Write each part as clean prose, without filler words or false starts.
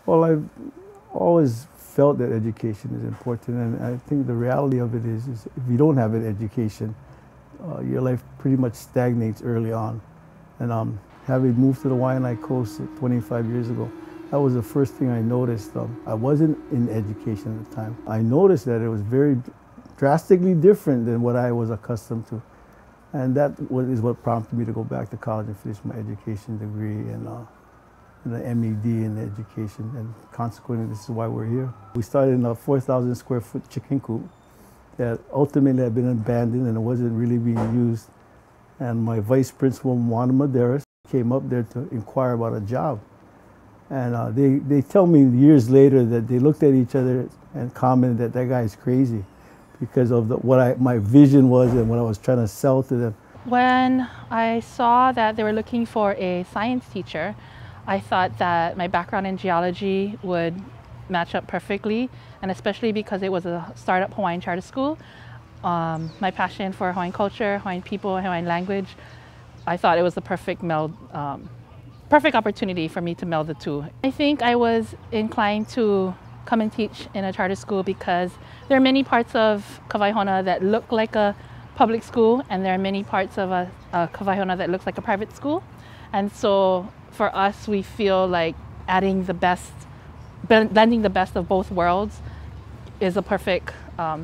Well, I've always felt that education is important, and I think the reality of it is if you don't have an education, your life pretty much stagnates early on. And having moved to the Wai'anae Coast 25 years ago, that was the first thing I noticed. I wasn't in education at the time. I noticed that it was very drastically different than what I was accustomed to. And that is what prompted me to go back to college and finish my education degree and an MED in education. And consequently, this is why we're here. We started in a 4,000 square foot chicken coop that ultimately had been abandoned and it wasn't really being used. And my vice principal, Juana Maderas, came up there to inquire about a job. And they tell me years later that they looked at each other and commented that that guy is crazy because of what my vision was and what I was trying to sell to them. When I saw that they were looking for a science teacher, I thought that my background in geology would match up perfectly, and especially because it was a startup Hawaiian charter school. My passion for Hawaiian culture, Hawaiian people, Hawaiian language, I thought it was the perfect perfect opportunity for me to meld the two. I think I was inclined to come and teach in a charter school because there are many parts of Waihona that look like a public school, and there are many parts of Waihona that looks like a private school. And so for us, we feel like adding the best, blending the best of both worlds is a perfect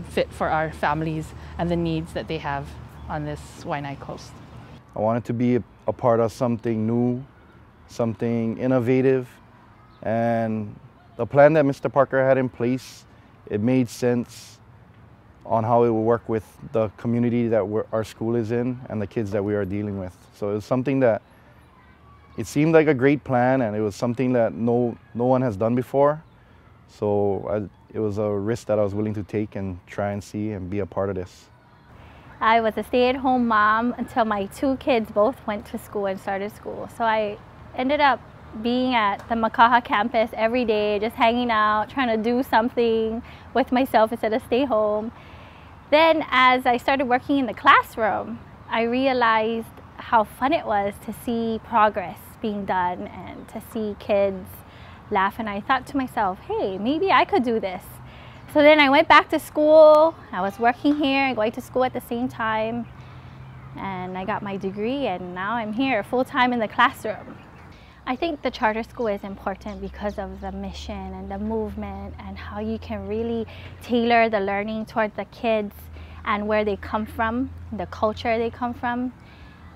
fit for our families and the needs that they have on this Wai'anae Coast. I wanted to be a part of something new, something innovative, and the plan that Mr. Parker had in place, it made sense on how it will work with the community that our school is in and the kids that we are dealing with. So it was something that, it seemed like a great plan, and it was something that no one has done before. So it was a risk that I was willing to take and try and see and be a part of this. I was a stay-at-home mom until my two kids both went to school and started school. So I ended up being at the Makaha campus every day, just hanging out, trying to do something with myself instead of stay home. Then as I started working in the classroom, I realized how fun it was to see progress being done and to see kids laugh. And I thought to myself, hey, maybe I could do this. So then I went back to school. I was working here and going to school at the same time. And I got my degree, and now I'm here full-time in the classroom. I think the charter school is important because of the mission and the movement and how you can really tailor the learning toward the kids and where they come from, the culture they come from.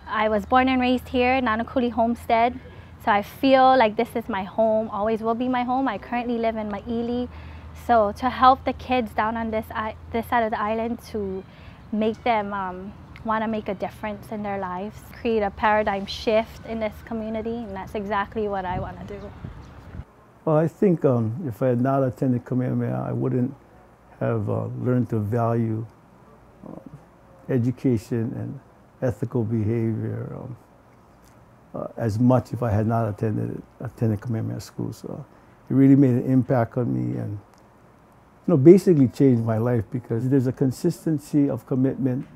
I was born and raised here, Nānākuli homestead, so I feel like this is my home, always will be my home. I currently live in Maili, so to help the kids down on this side of the island, to make them want to make a difference in their lives, create a paradigm shift in this community, and that's exactly what I want to do. Well, I think if I had not attended Kamehameha, I wouldn't have learned to value education and ethical behavior as much if I had not attended Kamehameha Schools. So it really made an impact on me, and basically changed my life, because there's a consistency of commitment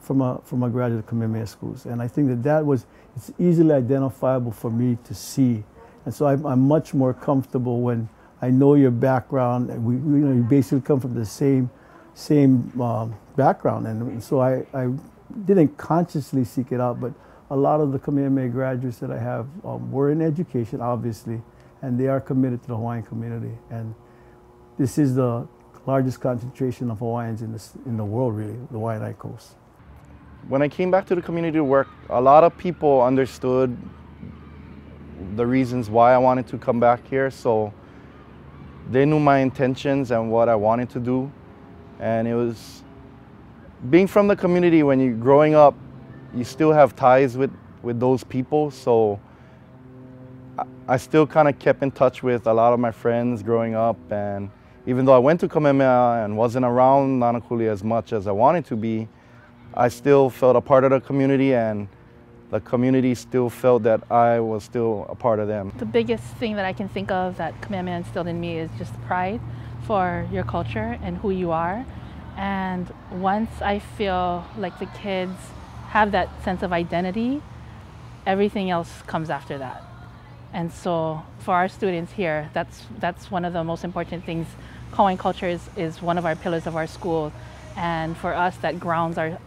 from a graduate of Kamehameha Schools, and I think it's easily identifiable for me to see, and so I'm much more comfortable when I know your background, and you basically come from the same background, and so I didn't consciously seek it out, but a lot of the Kamehameha graduates that I have were in education, obviously, and they are committed to the Hawaiian community, and this is the largest concentration of Hawaiians in the world, really, the Wai'anae Coast. When I came back to the community to work, a lot of people understood the reasons why I wanted to come back here, so they knew my intentions and what I wanted to do. And it was, being from the community, when you're growing up, you still have ties with those people, so I still kind of kept in touch with a lot of my friends growing up, and even though I went to Kamehameha and wasn't around Nānākuli as much as I wanted to be, I still felt a part of the community, and the community still felt that I was still a part of them. The biggest thing that I can think of that Kamehameha instilled in me is just pride for your culture and who you are. And once I feel like the kids have that sense of identity, everything else comes after that. And so for our students here, that's one of the most important things. KWON culture is one of our pillars of our school. And for us, that grounds our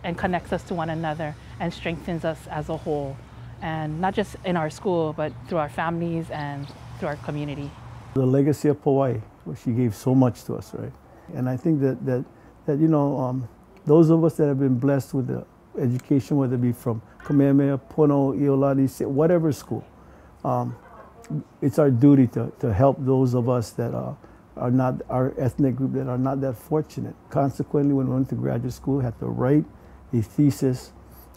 and connects us to one another and strengthens us as a whole. And not just in our school, but through our families and through our community. The legacy of Hawaii, where she gave so much to us, right? And I think that you know, those of us that have been blessed with the education, whether it be from Kamehameha, Pono, Iolani, whatever school, it's our duty to help those of us that are not our ethnic group, that are not that fortunate. Consequently, when we went to graduate school, we had to write a thesis,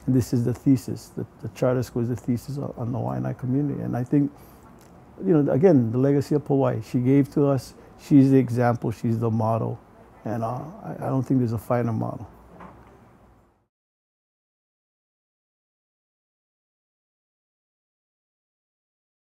and this is the thesis. The charter school is the thesis on the Wai'anae community. And I think, you know, again, the legacy of Hawaii, she gave to us. She's the example, she's the model, and I don't think there's a finer model.